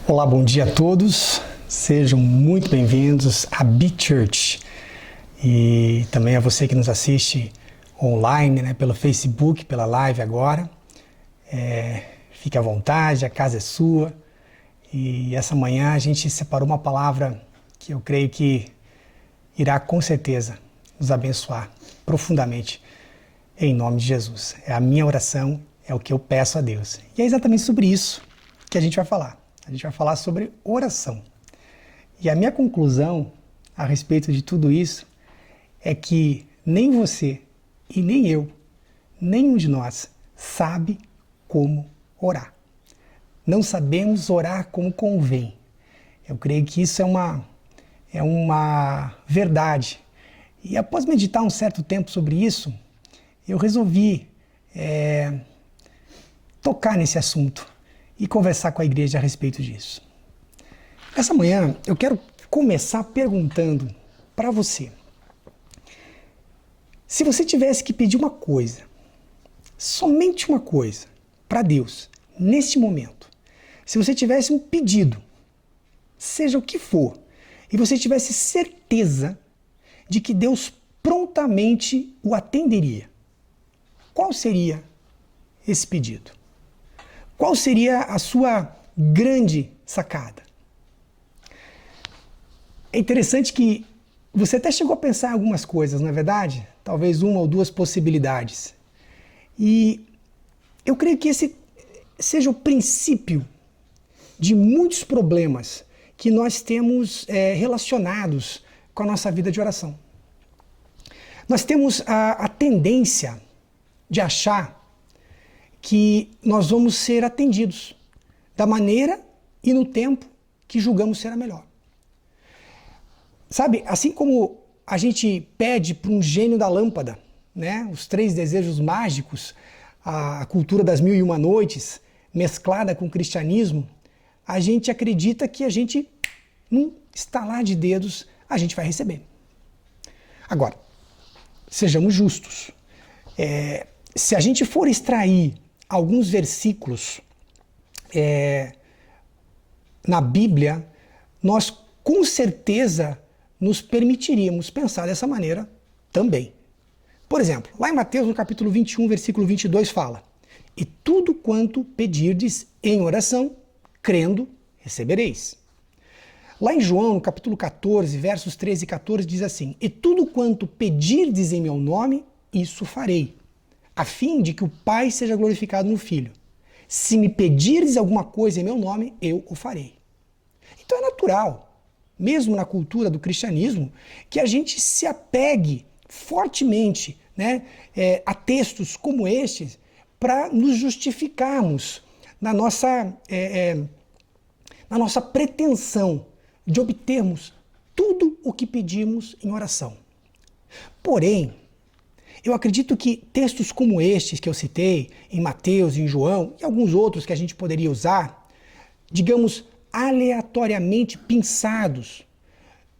Olá, bom dia a todos. Sejam muito bem-vindos à B-Church e também a você que nos assiste online, pelo Facebook, pela live agora. Fique à vontade, a casa é sua. E essa manhã a gente separou uma palavra que eu creio que irá com certeza nos abençoar profundamente em nome de Jesus. É a minha oração, é o que eu peço a Deus. E é exatamente sobre isso que a gente vai falar. A gente vai falar sobre oração. E a minha conclusão a respeito de tudo isso é que nem você e nem eu, nenhum de nós, sabe como orar. Não sabemos orar como convém. Eu creio que isso é uma verdade. E após meditar um certo tempo sobre isso, eu resolvi tocar nesse assunto e conversar com a igreja a respeito disso. Essa manhã eu quero começar perguntando para você: se você tivesse que pedir uma coisa, somente uma coisa, para Deus, neste momento, se você tivesse um pedido, seja o que for, e você tivesse certeza de que Deus prontamente o atenderia, qual seria esse pedido? Qual seria a sua grande sacada? É interessante que você até chegou a pensar em algumas coisas, não é verdade? Talvez uma ou duas possibilidades. E eu creio que esse seja o princípio de muitos problemas que nós temos relacionados com a nossa vida de oração. Nós temos a tendência de achar que nós vamos ser atendidos da maneira e no tempo que julgamos ser a melhor. Sabe, assim como a gente pede para um gênio da lâmpada, os 3 desejos mágicos, a cultura das 1001 noites, mesclada com o cristianismo, a gente acredita que a gente, num estalar de dedos, a gente vai receber. Agora, sejamos justos. Se a gente for extrair alguns versículos na Bíblia, nós com certeza nos permitiríamos pensar dessa maneira também. Por exemplo, lá em Mateus, no capítulo 21, versículo 22, fala: "E tudo quanto pedirdes em oração, crendo, recebereis." Lá em João, no capítulo 14, versos 13 e 14, diz assim: "E tudo quanto pedirdes em meu nome, isso farei, a fim de que o Pai seja glorificado no Filho. Se me pedirdes alguma coisa em meu nome, eu o farei." Então é natural, mesmo na cultura do cristianismo, que a gente se apegue fortemente a textos como estes para nos justificarmos na nossa pretensão de obtermos tudo o que pedimos em oração. Porém, eu acredito que textos como estes que eu citei, em Mateus, em João, e alguns outros que a gente poderia usar, digamos, aleatoriamente pensados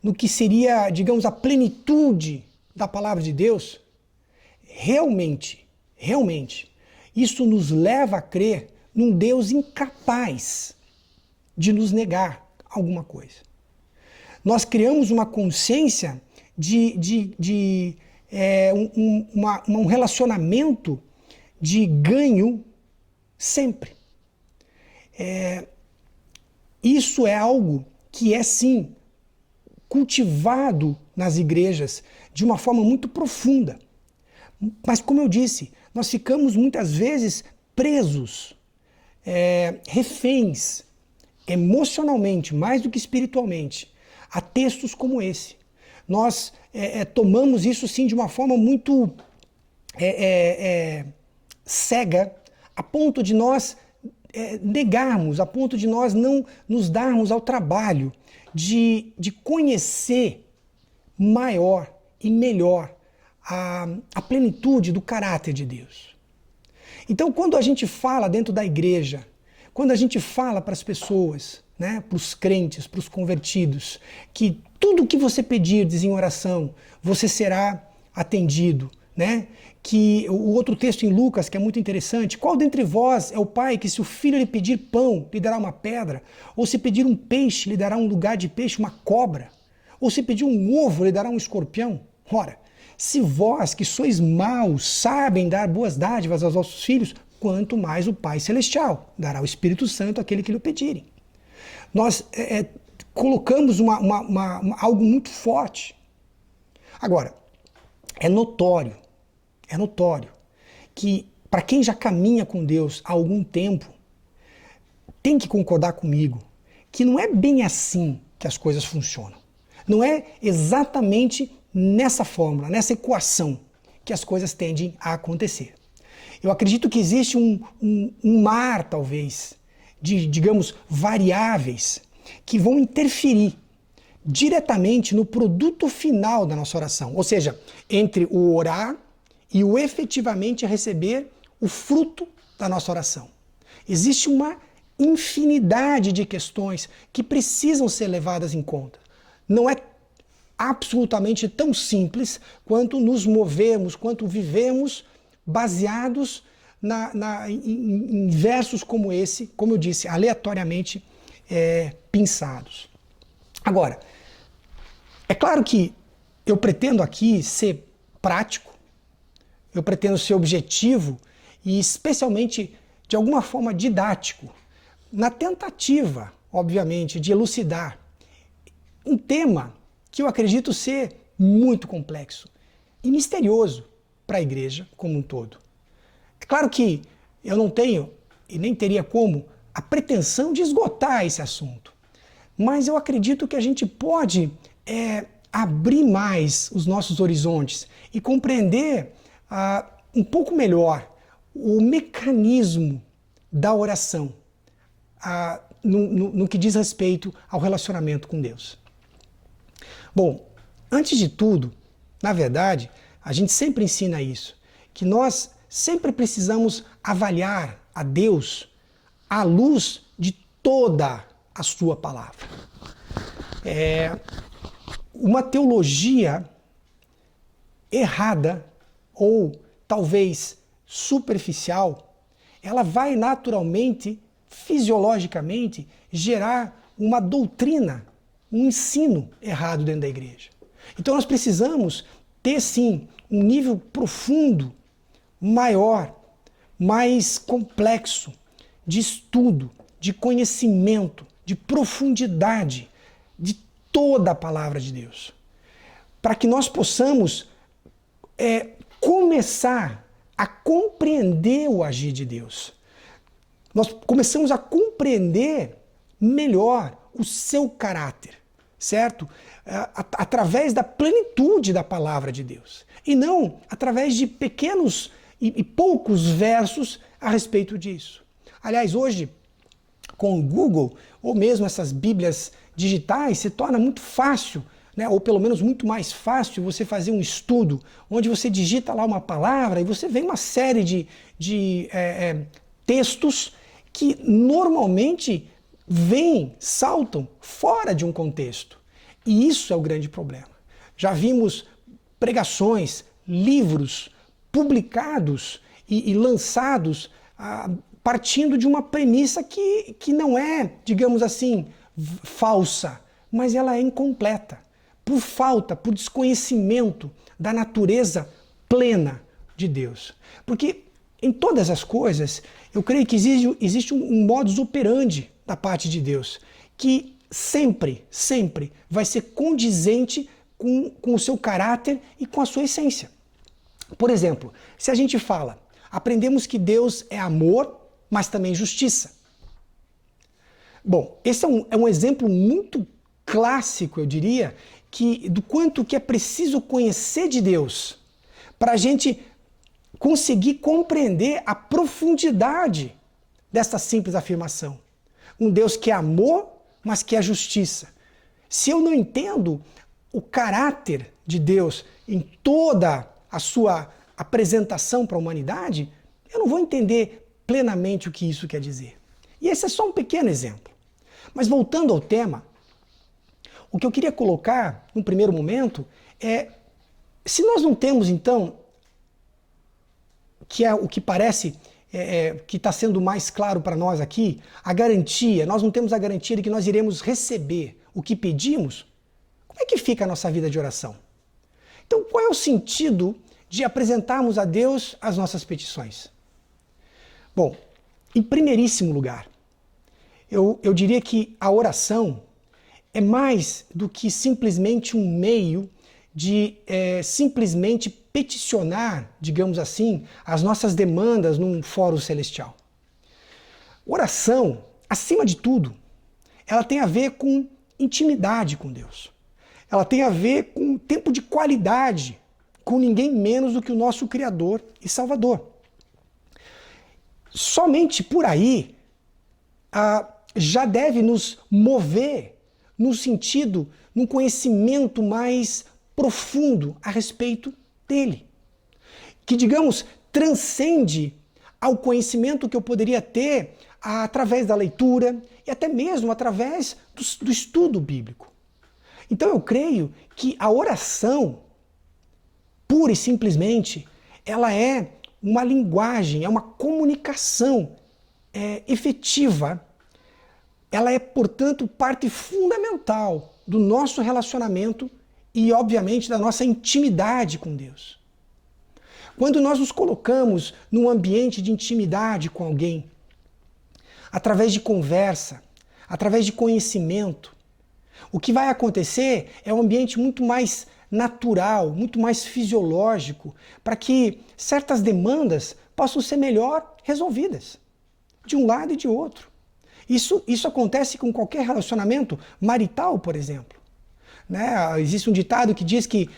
no que seria, digamos, a plenitude da palavra de Deus, realmente, isso nos leva a crer num Deus incapaz de nos negar alguma coisa. Nós criamos uma consciência um relacionamento de ganho sempre. Isso é algo que é sim cultivado nas igrejas de uma forma muito profunda. Mas como eu disse, nós ficamos muitas vezes presos, reféns, emocionalmente, mais do que espiritualmente, a textos como esse. Nós tomamos isso sim de uma forma muito cega, a ponto de nós negarmos, a ponto de nós não nos darmos ao trabalho de conhecer maior e melhor a plenitude do caráter de Deus. Então, quando a gente fala dentro da igreja, quando a gente fala para as pessoas, para os crentes, para os convertidos, que tudo o que você pedirdes em oração, você será atendido, né? Que o outro texto em Lucas, que é muito interessante, qual dentre vós é o pai que se o filho lhe pedir pão, lhe dará uma pedra? Ou se pedir um peixe, lhe dará um lugar de peixe, uma cobra? Ou se pedir um ovo, lhe dará um escorpião? Ora, se vós que sois maus sabem dar boas dádivas aos vossos filhos, quanto mais o Pai Celestial dará o Espírito Santo àquele que lhe pedirem. Nós colocamos algo muito forte. Agora, é notório que para quem já caminha com Deus há algum tempo, tem que concordar comigo que não é bem assim que as coisas funcionam. Não é exatamente nessa fórmula, nessa equação que as coisas tendem a acontecer. Eu acredito que existe um mar, talvez, de, digamos, variáveis que vão interferir diretamente no produto final da nossa oração. Ou seja, entre o orar e o efetivamente receber o fruto da nossa oração. Existe uma infinidade de questões que precisam ser levadas em conta. Não é absolutamente tão simples quanto nos movemos, quanto vivemos baseados em versos como esse, como eu disse, aleatoriamente pensados. Agora, é claro que eu pretendo aqui ser prático, eu pretendo ser objetivo e especialmente de alguma forma didático, na tentativa, obviamente, de elucidar um tema que eu acredito ser muito complexo e misterioso para a igreja como um todo. É claro que eu não tenho, e nem teria como, a pretensão de esgotar esse assunto, mas eu acredito que a gente pode abrir mais os nossos horizontes e compreender um pouco melhor o mecanismo da oração no que diz respeito ao relacionamento com Deus. Bom, antes de tudo, na verdade, a gente sempre ensina isso, que nós sempre precisamos avaliar a Deus à luz de toda a sua palavra. Uma teologia errada ou talvez superficial, ela vai naturalmente, fisiologicamente, gerar uma doutrina, um ensino errado dentro da igreja. Então nós precisamos ter sim um nível profundo, maior, mais complexo de estudo, de conhecimento, de profundidade de toda a palavra de Deus, para que nós possamos começar a compreender o agir de Deus. Nós começamos a compreender melhor o seu caráter, certo? Através da plenitude da palavra de Deus. E não através de pequenos e poucos versos a respeito disso. Aliás, hoje, com o Google, ou mesmo essas bíblias digitais, se torna muito fácil, né, ou pelo menos muito mais fácil você fazer um estudo, onde você digita lá uma palavra e você vê uma série de textos que normalmente saltam fora de um contexto. E isso é o grande problema. Já vimos pregações, livros publicados e lançados partindo de uma premissa que não é, digamos assim, falsa, mas ela é incompleta, por falta, por desconhecimento da natureza plena de Deus. Porque em todas as coisas, eu creio que existe um modus operandi da parte de Deus, que sempre vai ser condizente com o seu caráter e com a sua essência. Por exemplo, se a gente fala, aprendemos que Deus é amor, mas também justiça. Bom, esse é um exemplo muito clássico, eu diria, do quanto que é preciso conhecer de Deus para a gente conseguir compreender a profundidade dessa simples afirmação. Um Deus que é amor, mas que é justiça. Se eu não entendo o caráter de Deus em toda a sua apresentação para a humanidade, eu não vou entender plenamente o que isso quer dizer. E esse é só um pequeno exemplo. Mas voltando ao tema, o que eu queria colocar, num primeiro momento, se nós não temos, então, que é o que parece que está sendo mais claro para nós aqui, a garantia, nós não temos a garantia de que nós iremos receber o que pedimos, como é que fica a nossa vida de oração? Então, qual é o sentido de apresentarmos a Deus as nossas petições? Bom, em primeiríssimo lugar, eu diria que a oração é mais do que simplesmente um meio de simplesmente peticionar, digamos assim, as nossas demandas num fórum celestial. Oração, acima de tudo, ela tem a ver com intimidade com Deus. Ela tem a ver com tempo de qualidade com ninguém menos do que o nosso Criador e Salvador. Somente por aí já deve nos mover no sentido, num conhecimento mais profundo a respeito dele. Que, digamos, transcende ao conhecimento que eu poderia ter através da leitura e até mesmo através do estudo bíblico. Então eu creio que a oração, pura e simplesmente, ela é uma linguagem, é uma comunicação efetiva. Ela é, portanto, parte fundamental do nosso relacionamento e, obviamente, da nossa intimidade com Deus. Quando nós nos colocamos num ambiente de intimidade com alguém, através de conversa, através de conhecimento, o que vai acontecer é um ambiente muito mais natural, muito mais fisiológico, para que certas demandas possam ser melhor resolvidas, de um lado e de outro. Isso acontece com qualquer relacionamento marital, por exemplo. Né? Existe um ditado que diz que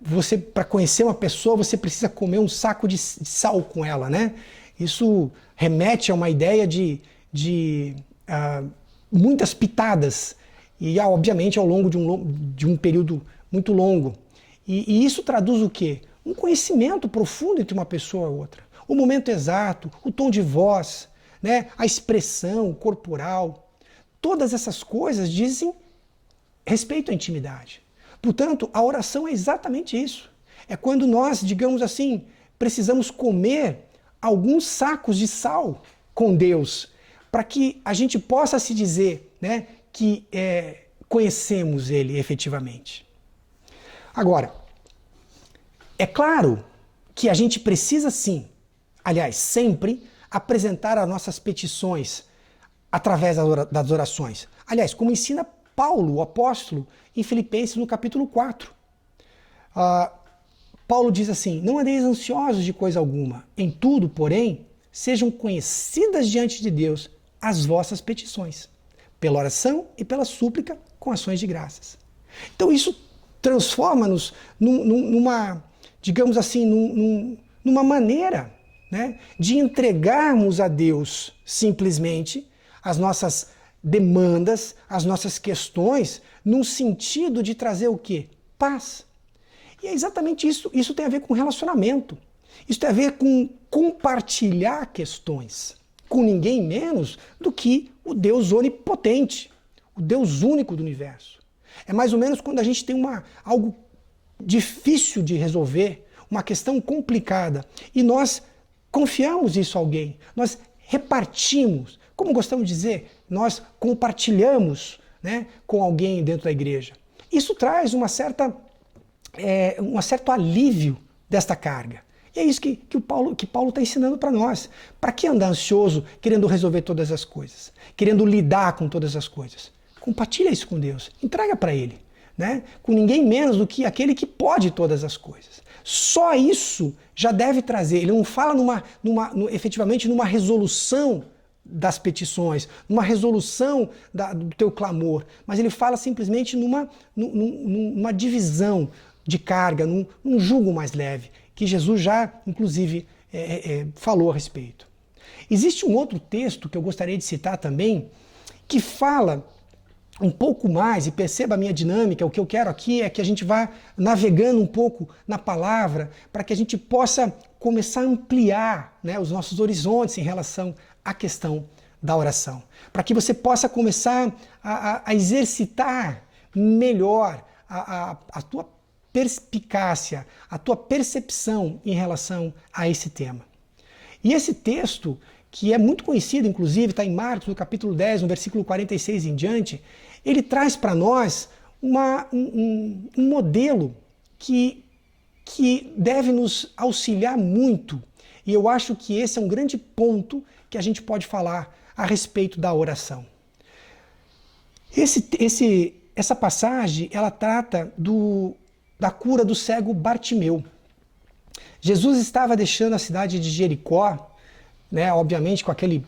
você, para conhecer uma pessoa, você precisa comer um saco de sal com ela. Né? Isso remete a uma ideia de muitas pitadas, e obviamente ao longo de um período muito longo. E isso traduz o quê? Um conhecimento profundo entre uma pessoa e outra. O momento exato, o tom de voz, né? A expressão corporal. Todas essas coisas dizem respeito à intimidade. Portanto, a oração é exatamente isso. É quando nós, digamos assim, precisamos comer alguns sacos de sal com Deus, para que a gente possa se dizer, né, que conhecemos Ele efetivamente. Agora, é claro que a gente precisa sim, aliás, sempre, apresentar as nossas petições através das orações. Aliás, como ensina Paulo, o apóstolo, em Filipenses, no capítulo 4. Paulo diz assim: não andeis ansiosos de coisa alguma, em tudo, porém, sejam conhecidas diante de Deus as vossas petições, pela oração e pela súplica com ações de graças. Então isso transforma-nos numa, digamos assim, numa maneira, né, de entregarmos a Deus simplesmente as nossas demandas, as nossas questões, num sentido de trazer o quê? Paz. E é exatamente isso. Isso tem a ver com relacionamento. Isso tem a ver com compartilhar questões com ninguém menos do que o Deus onipotente, o Deus único do universo. É mais ou menos quando a gente tem algo difícil de resolver, uma questão complicada, e nós confiamos isso a alguém, nós repartimos, como gostamos de dizer, nós compartilhamos, né, com alguém dentro da igreja. Isso traz um certo alívio desta carga. E é isso que Paulo está ensinando para nós. Para que andar ansioso, querendo resolver todas as coisas, querendo lidar com todas as coisas? Compartilha isso com Deus, entrega para Ele, né? Com ninguém menos do que aquele que pode todas as coisas. Só isso já deve trazer. Ele não fala efetivamente numa resolução das petições, numa resolução do teu clamor, mas ele fala simplesmente numa divisão de carga, num jugo mais leve, que Jesus já, inclusive, falou a respeito. Existe um outro texto que eu gostaria de citar também, que fala um pouco mais, e perceba a minha dinâmica, o que eu quero aqui é que a gente vá navegando um pouco na palavra, para que a gente possa começar a ampliar, né, os nossos horizontes em relação à questão da oração. Para que você possa começar a exercitar melhor a tua perspicácia, a tua percepção em relação a esse tema. E esse texto, que é muito conhecido, inclusive, está em Marcos, no capítulo 10, no versículo 46 em diante, ele traz para nós um modelo que deve nos auxiliar muito. E eu acho que esse é um grande ponto que a gente pode falar a respeito da oração. Essa passagem, ela trata da cura do cego Bartimeu. Jesus estava deixando a cidade de Jericó, né, obviamente com aquele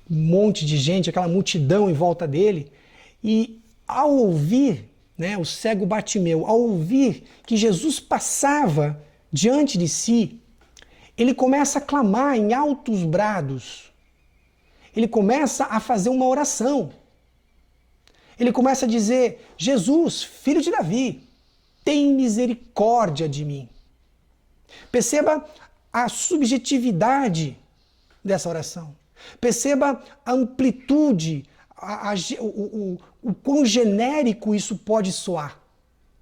monte de gente, aquela multidão em volta dele, e ao ouvir, né, o cego Bartimeu, ao ouvir que Jesus passava diante de si, ele começa a clamar em altos brados. Ele começa a fazer uma oração. Ele começa a dizer: Jesus, filho de Davi, tem misericórdia de mim. Perceba a subjetividade dessa oração. Perceba a amplitude, o quão genérico isso pode soar,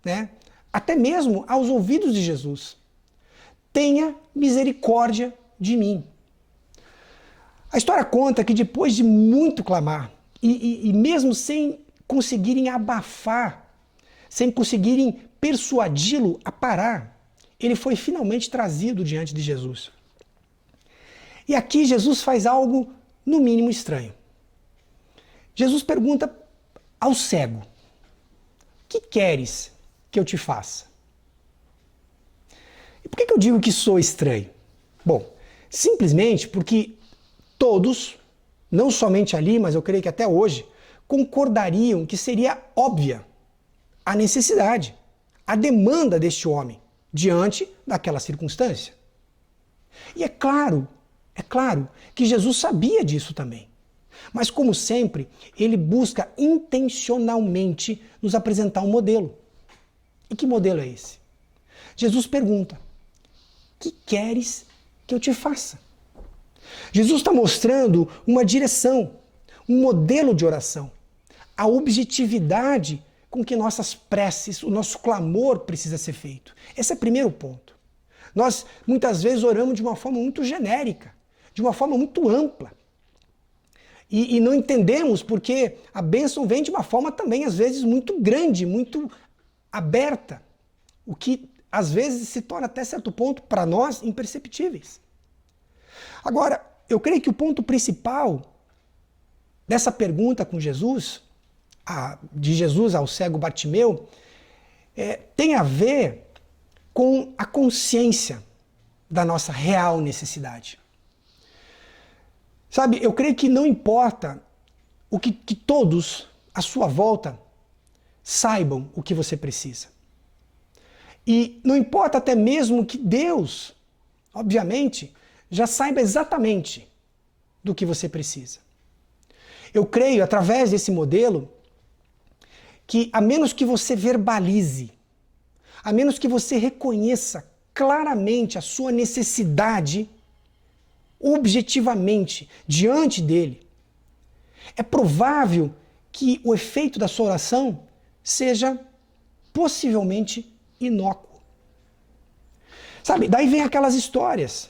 né? Até mesmo aos ouvidos de Jesus. Tenha misericórdia de mim. A história conta que depois de muito clamar, e mesmo sem conseguirem abafar, sem conseguirem persuadi-lo a parar, ele foi finalmente trazido diante de Jesus. E aqui Jesus faz algo, no mínimo, estranho. Jesus pergunta ao cego: que queres que eu te faça? E por que eu digo que sou estranho? Bom, simplesmente porque todos, não somente ali, mas eu creio que até hoje, concordariam que seria óbvia a necessidade, a demanda deste homem diante daquela circunstância. E é claro que Jesus sabia disso também. Mas, como sempre, ele busca intencionalmente nos apresentar um modelo. E que modelo é esse? Jesus pergunta: que queres que eu te faça? Jesus está mostrando uma direção, um modelo de oração, a objetividade com que nossas preces, o nosso clamor precisa ser feito. Esse é o primeiro ponto. Nós, muitas vezes, oramos de uma forma muito genérica, de uma forma muito ampla. E não entendemos porque a bênção vem de uma forma também, às vezes, muito grande, muito aberta, o que, às vezes, se torna até certo ponto, para nós, imperceptíveis. Agora, eu creio que o ponto principal dessa pergunta com Jesus, de Jesus ao cego Bartimeu, tem a ver com a consciência da nossa real necessidade. Sabe, eu creio que não importa que todos à sua volta saibam o que você precisa. E não importa até mesmo que Deus, obviamente, já saiba exatamente do que você precisa. Eu creio, através desse modelo, que a menos que você verbalize, a menos que você reconheça claramente a sua necessidade, objetivamente, diante dele, é provável que o efeito da sua oração seja possivelmente inócuo. Sabe, daí vem aquelas histórias.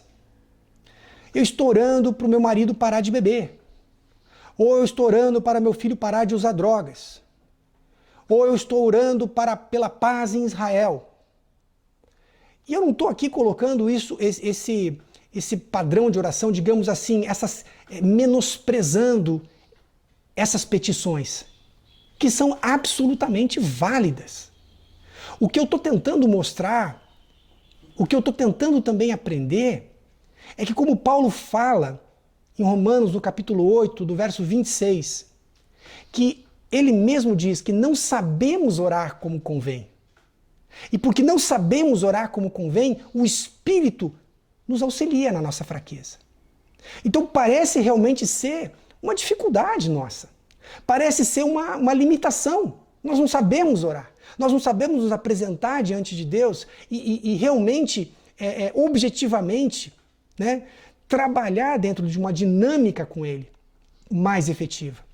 Eu estou orando para o meu marido parar de beber. Ou eu estou orando para meu filho parar de usar drogas. Ou eu estou orando pela paz em Israel. E eu não estou aqui colocando esse padrão de oração, digamos assim, menosprezando essas petições, que são absolutamente válidas. O que eu estou tentando mostrar, o que eu estou tentando também aprender, é que como Paulo fala em Romanos, no capítulo 8, do verso 26, que ele mesmo diz que não sabemos orar como convém. E porque não sabemos orar como convém, o Espírito nos auxilia na nossa fraqueza. Então parece realmente ser uma dificuldade nossa. Parece ser uma limitação. Nós não sabemos orar. Nós não sabemos nos apresentar diante de Deus e realmente, objetivamente, né, trabalhar dentro de uma dinâmica com Ele mais efetiva.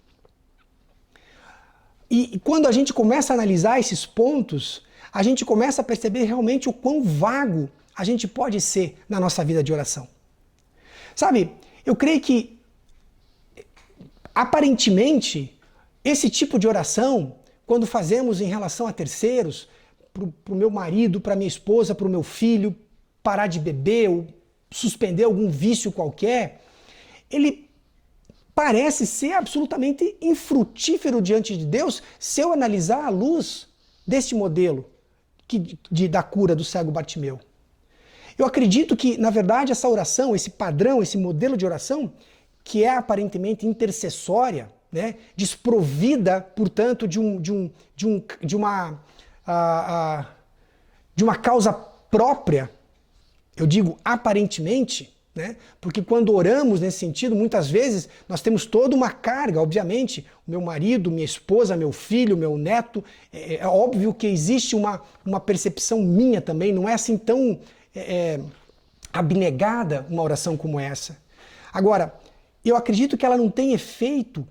E quando a gente começa a analisar esses pontos, a gente começa a perceber realmente o quão vago a gente pode ser na nossa vida de oração. Sabe, eu creio que, aparentemente, esse tipo de oração, quando fazemos em relação a terceiros, para o meu marido, para minha esposa, para o meu filho, parar de beber ou suspender algum vício qualquer, ele parece ser absolutamente infrutífero diante de Deus se eu analisar à luz deste modelo da cura do cego Bartimeu. Eu acredito que, na verdade, essa oração, esse padrão, esse modelo de oração, que é aparentemente intercessória, né, desprovida, portanto, de uma causa própria, eu digo aparentemente, né, porque quando oramos nesse sentido, muitas vezes nós temos toda uma carga, obviamente, o meu marido, minha esposa, meu filho, meu neto, é óbvio que existe uma percepção minha também, não é assim tão abnegada uma oração como essa. Agora, eu acredito que ela não tem efeito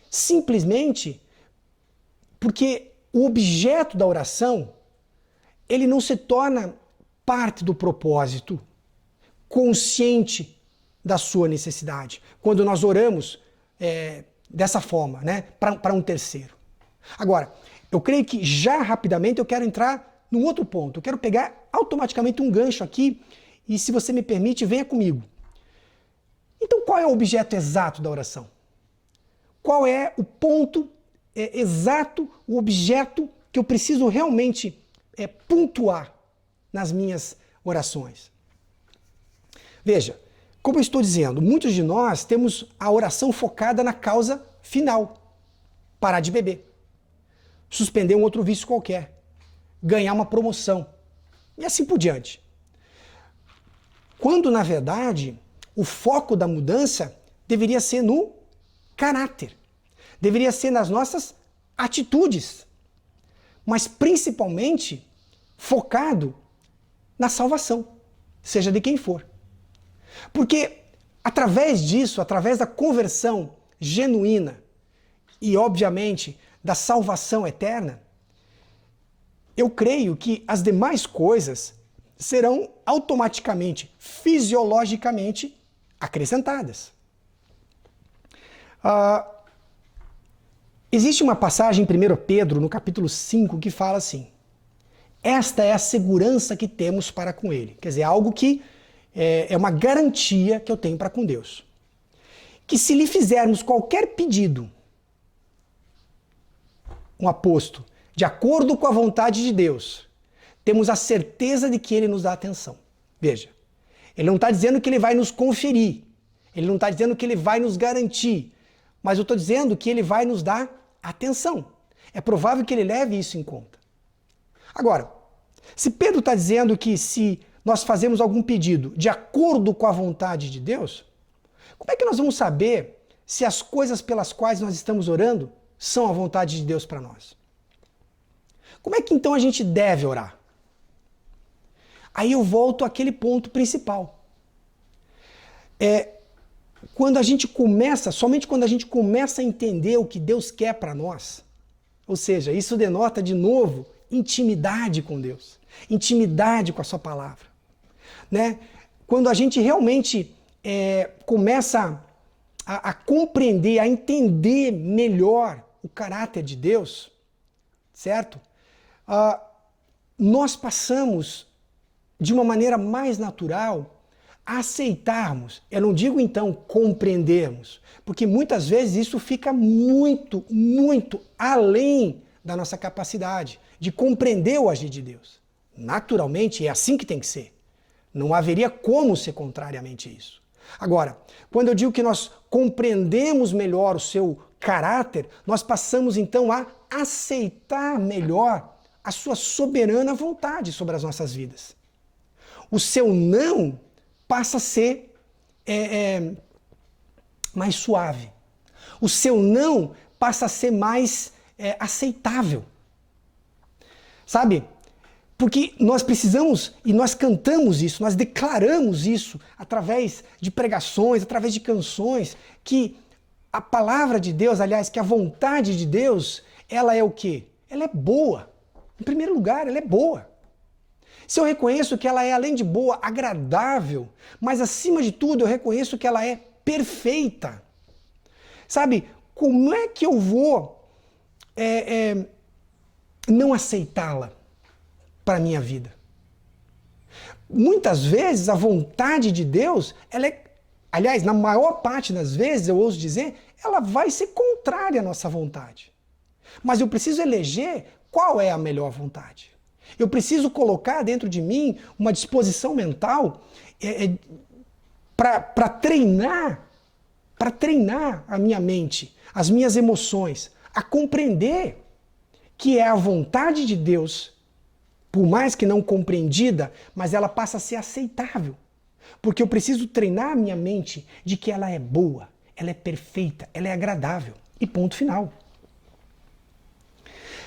simplesmente porque o objeto da oração, ele não se torna parte do propósito, consciente da sua necessidade. Quando nós oramos dessa forma, né, para um terceiro. Agora, eu creio que já rapidamente eu quero entrar num outro ponto. Eu quero pegar automaticamente um gancho aqui e, se você me permite, venha comigo. Então, qual é o objeto exato da oração? Qual é o ponto exato, o objeto que eu preciso realmente pontuar nas minhas orações? Veja, como eu estou dizendo, muitos de nós temos a oração focada na causa final. Parar de beber, suspender um outro vício qualquer, ganhar uma promoção e assim por diante. Quando, na verdade, o foco da mudança deveria ser no caráter, deveria ser nas nossas atitudes, mas principalmente focado na salvação, seja de quem for. Porque através disso, através da conversão genuína e, obviamente, da salvação eterna, eu creio que as demais coisas serão automaticamente, fisiologicamente acrescentadas. Existe uma passagem em 1 Pedro, no capítulo 5, que fala assim: esta é a segurança que temos para com Ele. Quer dizer, algo que é uma garantia que eu tenho para com Deus. Que se lhe fizermos qualquer pedido, um aposto, de acordo com a vontade de Deus, temos a certeza de que Ele nos dá atenção. Veja, Ele não está dizendo que Ele vai nos conferir, Ele não está dizendo que Ele vai nos garantir, mas eu estou dizendo que Ele vai nos dar atenção. É provável que Ele leve isso em conta. Agora, se Pedro está dizendo que se nós fazemos algum pedido de acordo com a vontade de Deus, como é que nós vamos saber se as coisas pelas quais nós estamos orando são a vontade de Deus para nós? Como é que então a gente deve orar? Aí eu volto àquele ponto principal. Somente quando a gente começa a entender o que Deus quer para nós, ou seja, isso denota de novo intimidade com Deus, intimidade com a sua palavra. Né? Quando a gente realmente começa a compreender, a entender melhor o caráter de Deus, certo? Nós passamos de uma maneira mais natural a aceitarmos, eu não digo então compreendermos, porque muitas vezes isso fica muito, muito além da nossa capacidade de compreender o agir de Deus. Naturalmente é assim que tem que ser. Não haveria como ser contrariamente isso. Agora, quando eu digo que nós compreendemos melhor o seu caráter, nós passamos então a aceitar melhor a sua soberana vontade sobre as nossas vidas. O seu não passa a ser mais suave. O seu não passa a ser mais aceitável. Sabe? Porque nós precisamos, e nós cantamos isso, nós declaramos isso através de pregações, através de canções, que a palavra de Deus, aliás, que a vontade de Deus, ela é o quê? Ela é boa, Em primeiro lugar, ela é boa. Se eu reconheço que ela é, além de boa, agradável, mas acima de tudo eu reconheço que ela é perfeita. Sabe, como é que eu vou não aceitá-la para a minha vida? Muitas vezes a vontade de Deus, aliás, na maior parte das vezes, eu ouso dizer, ela vai ser contrária à nossa vontade. Mas eu preciso eleger qual é a melhor vontade. Eu preciso colocar dentro de mim uma disposição mental para treinar a minha mente, as minhas emoções, a compreender que é a vontade de Deus, por mais que não compreendida, mas ela passa a ser aceitável. Porque eu preciso treinar a minha mente de que ela é boa, ela é perfeita, ela é agradável. E ponto final.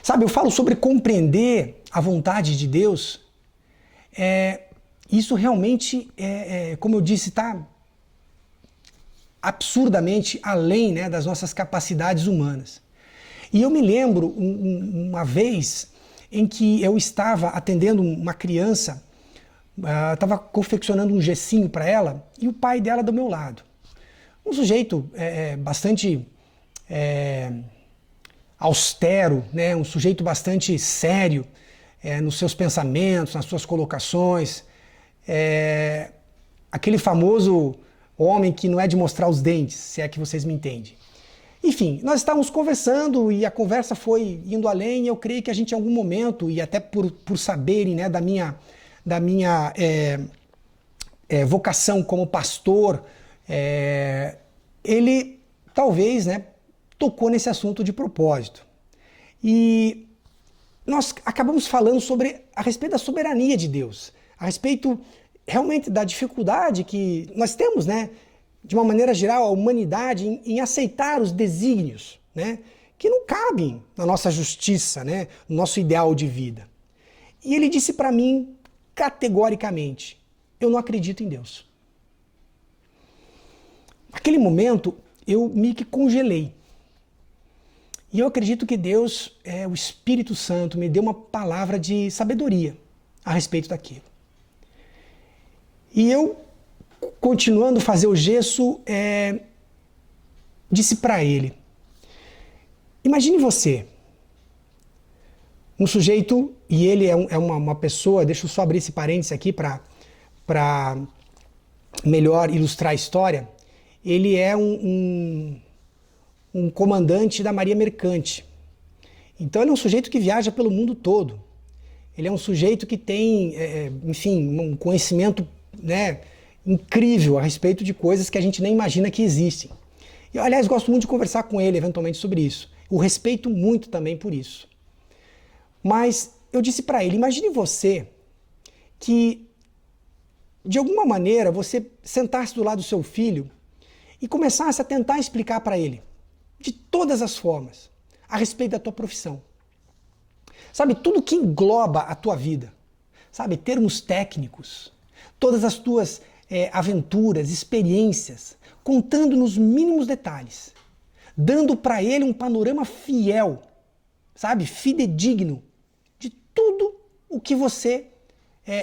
Sabe, eu falo sobre compreender a vontade de Deus. Isso realmente, como eu disse, está absurdamente além, né, das nossas capacidades humanas. E eu me lembro uma vez em que eu estava atendendo uma criança, estava confeccionando um gessinho para ela e o pai dela do meu lado. Um sujeito bastante austero, né? Um sujeito bastante sério nos seus pensamentos, nas suas colocações. Aquele famoso homem que não é de mostrar os dentes, se é que vocês me entendem. Enfim, nós estávamos conversando e a conversa foi indo além e eu creio que a gente em algum momento, e até por saberem, né, da minha vocação como pastor, ele talvez, né, tocou nesse assunto de propósito. E nós acabamos falando a respeito da soberania de Deus, a respeito realmente da dificuldade que nós temos, né, de uma maneira geral, a humanidade em aceitar os desígnios, né, que não cabem na nossa justiça, né, no nosso ideal de vida. E ele disse para mim, categoricamente, eu não acredito em Deus. Naquele momento, eu meio que congelei. E eu acredito que Deus, o Espírito Santo, me deu uma palavra de sabedoria a respeito daquilo. E eu, continuando a fazer o gesso, disse para ele, imagine você, um sujeito, e ele é uma pessoa, deixa eu só abrir esse parênteses aqui para melhor ilustrar a história, ele é um comandante da Marinha Mercante. Então ele é um sujeito que viaja pelo mundo todo. Ele é um sujeito que tem, enfim, um conhecimento, né, incrível a respeito de coisas que a gente nem imagina que existem. E, aliás, gosto muito de conversar com ele eventualmente sobre isso. O respeito muito também por isso. Mas eu disse para ele, imagine você que, de alguma maneira, você sentasse do lado do seu filho e começasse a tentar explicar para ele, de todas as formas, a respeito da tua profissão. Sabe, tudo que engloba a tua vida. Sabe, termos técnicos, todas as tuas aventuras, experiências, contando nos mínimos detalhes, dando para ele um panorama fiel, sabe, fidedigno, de tudo o que você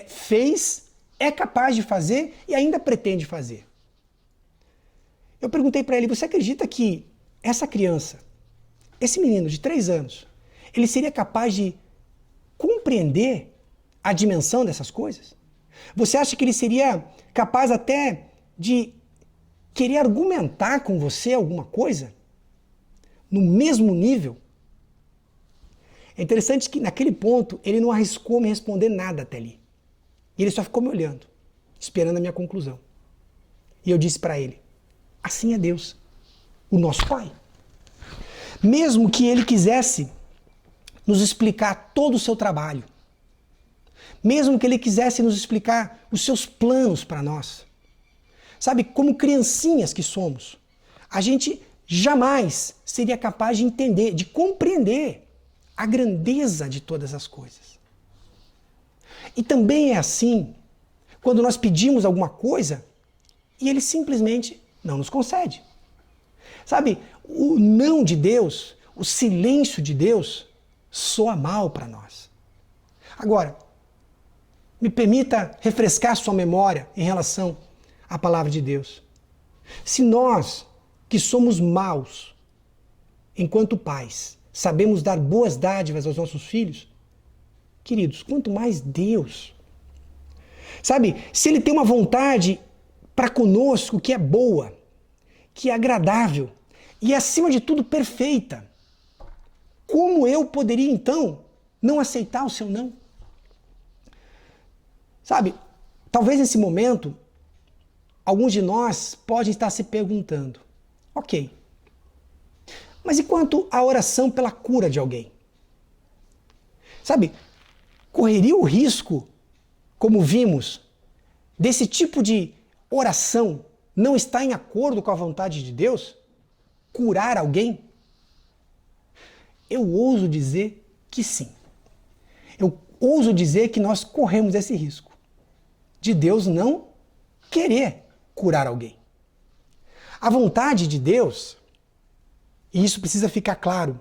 fez, é capaz de fazer e ainda pretende fazer. Eu perguntei para ele, você acredita que essa criança, esse menino de 3 anos, ele seria capaz de compreender a dimensão dessas coisas? Você acha que ele seria capaz até de querer argumentar com você alguma coisa? No mesmo nível? É interessante que naquele ponto ele não arriscou me responder nada até ali. E ele só ficou me olhando, esperando a minha conclusão. E eu disse para ele, assim é Deus, o nosso Pai. Mesmo que ele quisesse nos explicar todo o seu trabalho, mesmo que ele quisesse nos explicar os seus planos para nós, sabe, como criancinhas que somos, a gente jamais seria capaz de entender, de compreender a grandeza de todas as coisas. E também é assim quando nós pedimos alguma coisa e ele simplesmente não nos concede. Sabe, o não de Deus, o silêncio de Deus soa mal para nós. Agora, me permita refrescar sua memória em relação à palavra de Deus. Se nós, que somos maus, enquanto pais, sabemos dar boas dádivas aos nossos filhos, queridos, quanto mais Deus. Sabe, se Ele tem uma vontade para conosco que é boa, que é agradável e, acima de tudo, perfeita, como eu poderia, então, não aceitar o seu não? Sabe, talvez nesse momento, alguns de nós podem estar se perguntando, ok, mas e quanto à oração pela cura de alguém? Sabe, correria o risco, como vimos, desse tipo de oração não estar em acordo com a vontade de Deus? Curar alguém? Eu ouso dizer que sim. Eu ouso dizer que nós corremos esse risco de Deus não querer curar alguém. A vontade de Deus, e isso precisa ficar claro,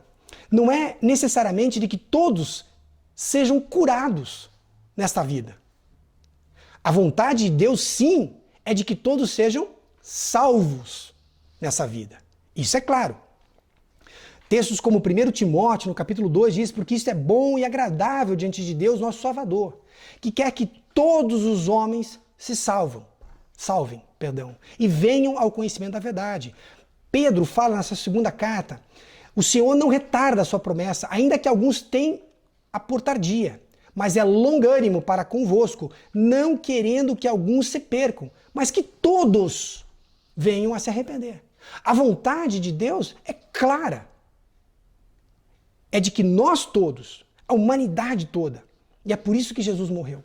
não é necessariamente de que todos sejam curados nesta vida. A vontade de Deus, sim, é de que todos sejam salvos nessa vida. Isso é claro. Textos como 1 Timóteo, no capítulo 2, diz: porque isso é bom e agradável diante de Deus, nosso Salvador, que quer que todos os homens se salvem, e venham ao conhecimento da verdade. Pedro fala nessa segunda carta: o Senhor não retarda a sua promessa, ainda que alguns tenham a por tardia, mas é longânimo para convosco, não querendo que alguns se percam, mas que todos venham a se arrepender. A vontade de Deus é clara. É de que nós todos, a humanidade toda, e é por isso que Jesus morreu,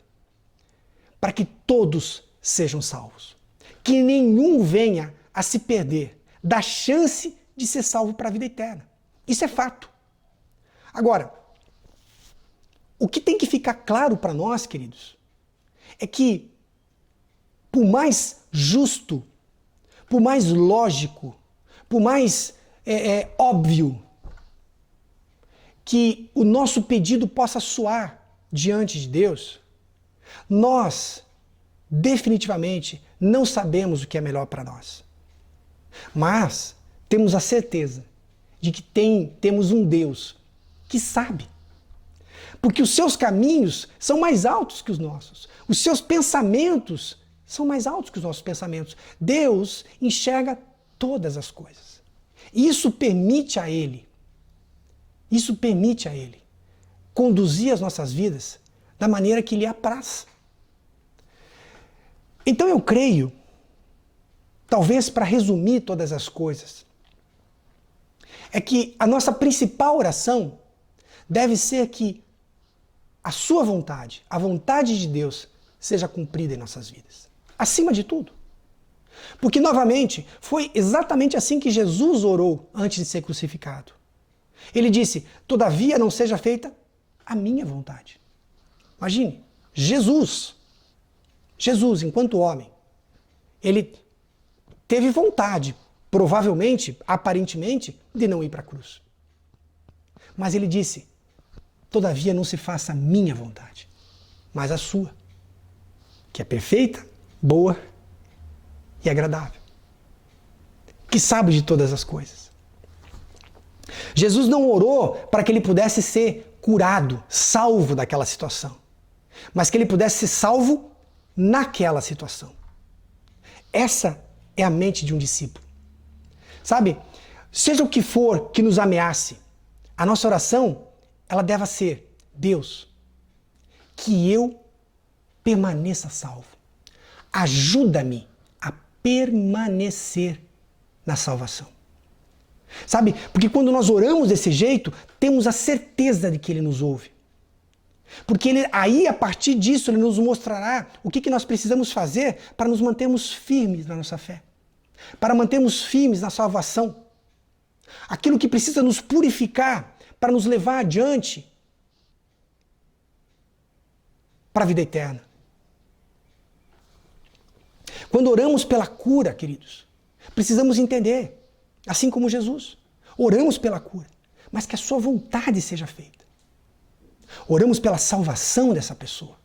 para que todos sejam salvos. Que nenhum venha a se perder da chance de ser salvo para a vida eterna. Isso é fato. Agora, o que tem que ficar claro para nós, queridos, é que, por mais justo, por mais lógico, por mais óbvio que o nosso pedido possa soar diante de Deus, nós definitivamente não sabemos o que é melhor para nós. Mas temos a certeza de que temos um Deus que sabe. Porque os seus caminhos são mais altos que os nossos. Os seus pensamentos são mais altos que os nossos pensamentos. Deus enxerga todas as coisas. Isso permite a Ele conduzir as nossas vidas da maneira que lhe apraz. Então eu creio, talvez para resumir todas as coisas, é que a nossa principal oração deve ser que a sua vontade, a vontade de Deus, seja cumprida em nossas vidas. Acima de tudo. Porque, novamente, foi exatamente assim que Jesus orou antes de ser crucificado. Ele disse: todavia não seja feita a minha vontade. Imagine, Jesus, enquanto homem, ele teve vontade, provavelmente, aparentemente, de não ir para a cruz. Mas ele disse: todavia não se faça a minha vontade, mas a sua, que é perfeita, boa e agradável, que sabe de todas as coisas. Jesus não orou para que ele pudesse ser curado, salvo daquela situação, mas que ele pudesse ser salvo naquela situação. Essa é a mente de um discípulo. Sabe, seja o que for que nos ameace, a nossa oração, ela deve ser: Deus, que eu permaneça salvo. Ajuda-me a permanecer na salvação. Sabe, porque quando nós oramos desse jeito, temos a certeza de que Ele nos ouve. Porque aí, a partir disso, Ele nos mostrará o que nós precisamos fazer para nos mantermos firmes na nossa fé, para mantermos firmes na salvação. Aquilo que precisa nos purificar para nos levar adiante para a vida eterna. Quando oramos pela cura, queridos, precisamos entender, assim como Jesus, oramos pela cura, mas que a sua vontade seja feita. Oramos pela salvação dessa pessoa.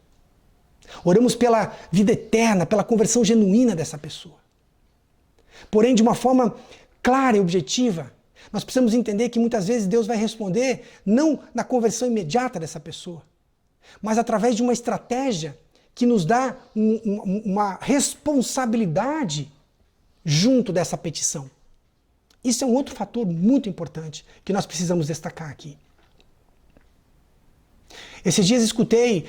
Oramos pela vida eterna, pela conversão genuína dessa pessoa. Porém, de uma forma clara e objetiva, nós precisamos entender que muitas vezes Deus vai responder não na conversão imediata dessa pessoa, mas através de uma estratégia que nos dá uma responsabilidade junto dessa petição. Isso é um outro fator muito importante que nós precisamos destacar aqui. Esses dias escutei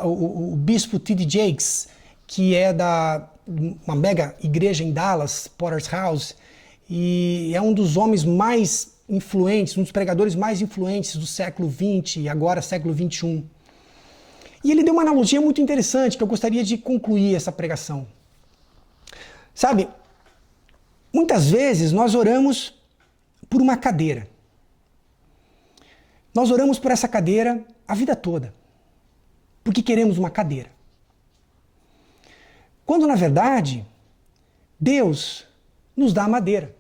o bispo T.D. Jakes, que é da uma mega igreja em Dallas, Potter's House, e é um dos homens mais influentes, um dos pregadores mais influentes do século XX e agora século XXI. E ele deu uma analogia muito interessante que eu gostaria de concluir essa pregação. Sabe, muitas vezes nós oramos por uma cadeira. Nós oramos por essa cadeira a vida toda, porque queremos uma cadeira. Quando, na verdade, Deus nos dá a madeira.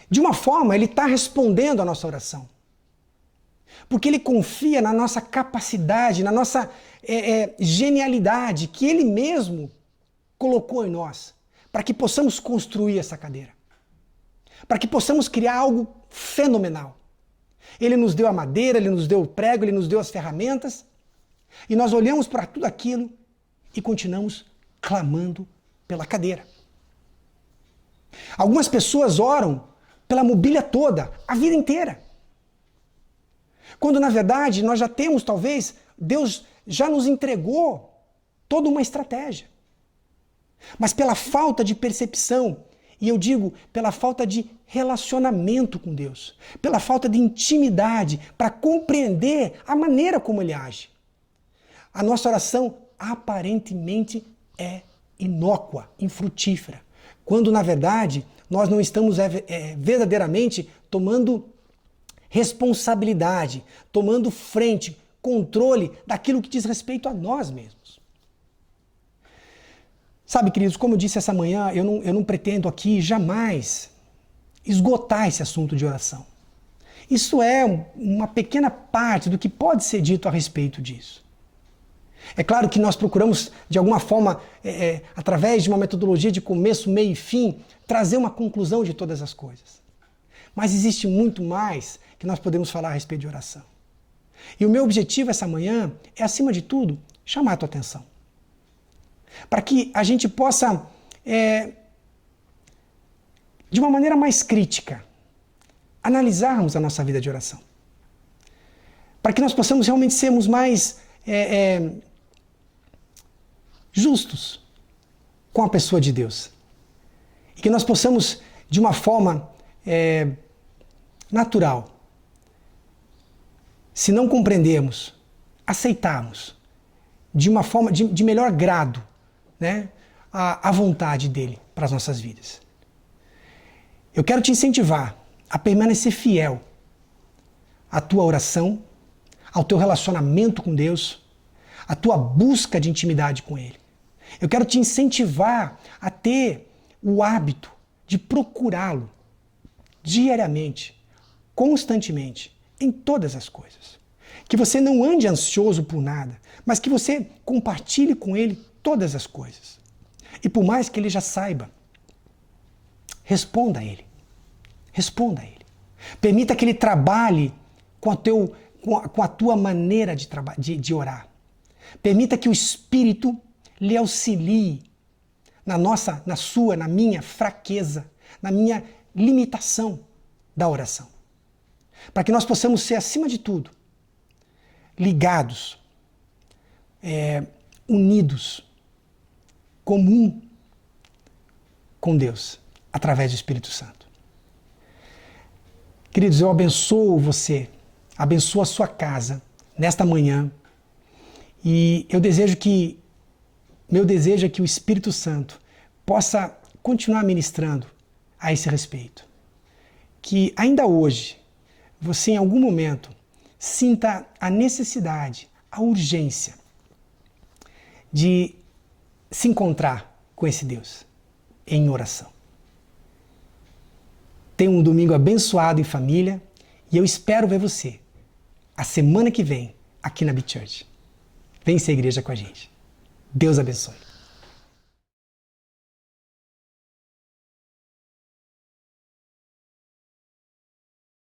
De uma forma, Ele está respondendo à nossa oração. Porque Ele confia na nossa capacidade, na nossa genialidade que Ele mesmo colocou em nós, para que possamos construir essa cadeira. Para que possamos criar algo fenomenal. Ele nos deu a madeira, Ele nos deu o prego, Ele nos deu as ferramentas, e nós olhamos para tudo aquilo e continuamos clamando pela cadeira. Algumas pessoas oram pela mobília toda, a vida inteira. Quando, na verdade, nós já temos, talvez, Deus já nos entregou toda uma estratégia. Mas pela falta de percepção, e eu digo, pela falta de relacionamento com Deus, pela falta de intimidade para compreender a maneira como Ele age, a nossa oração aparentemente é inócua, infrutífera, quando na verdade nós não estamos verdadeiramente tomando responsabilidade, tomando frente, controle daquilo que diz respeito a nós mesmos. Sabe, queridos, como eu disse essa manhã, eu não pretendo aqui jamais esgotar esse assunto de oração. Isso é uma pequena parte do que pode ser dito a respeito disso. É claro que nós procuramos, de alguma forma, através de uma metodologia de começo, meio e fim, trazer uma conclusão de todas as coisas. Mas existe muito mais que nós podemos falar a respeito de oração. E o meu objetivo essa manhã é, acima de tudo, chamar a tua atenção. Para que a gente possa, de uma maneira mais crítica, analisarmos a nossa vida de oração. Para que nós possamos realmente sermos mais justos com a pessoa de Deus. E que nós possamos, de uma forma natural, se não compreendermos, aceitarmos de uma forma de melhor grado, né, a vontade dele para as nossas vidas. Eu quero te incentivar a permanecer fiel à tua oração, ao teu relacionamento com Deus, à tua busca de intimidade com Ele. Eu quero te incentivar a ter o hábito de procurá-lo diariamente, constantemente, em todas as coisas. Que você não ande ansioso por nada, mas que você compartilhe com Ele todas as coisas. E por mais que Ele já saiba, responda a Ele. Responda a Ele. Permita que Ele trabalhe com a tua maneira de orar. Permita que o Espírito lhe auxilie na minha fraqueza, na minha limitação da oração. Para que nós possamos ser, acima de tudo, ligados, unidos, comum com Deus, através do Espírito Santo. Queridos, eu abençoo você, abençoo a sua casa nesta manhã, e meu desejo é que o Espírito Santo possa continuar ministrando a esse respeito. Que ainda hoje, você em algum momento sinta a necessidade, a urgência de se encontrar com esse Deus em oração. Tenha um domingo abençoado em família e eu espero ver você a semana que vem aqui na Big Church. Vem ser igreja com a gente. Deus abençoe.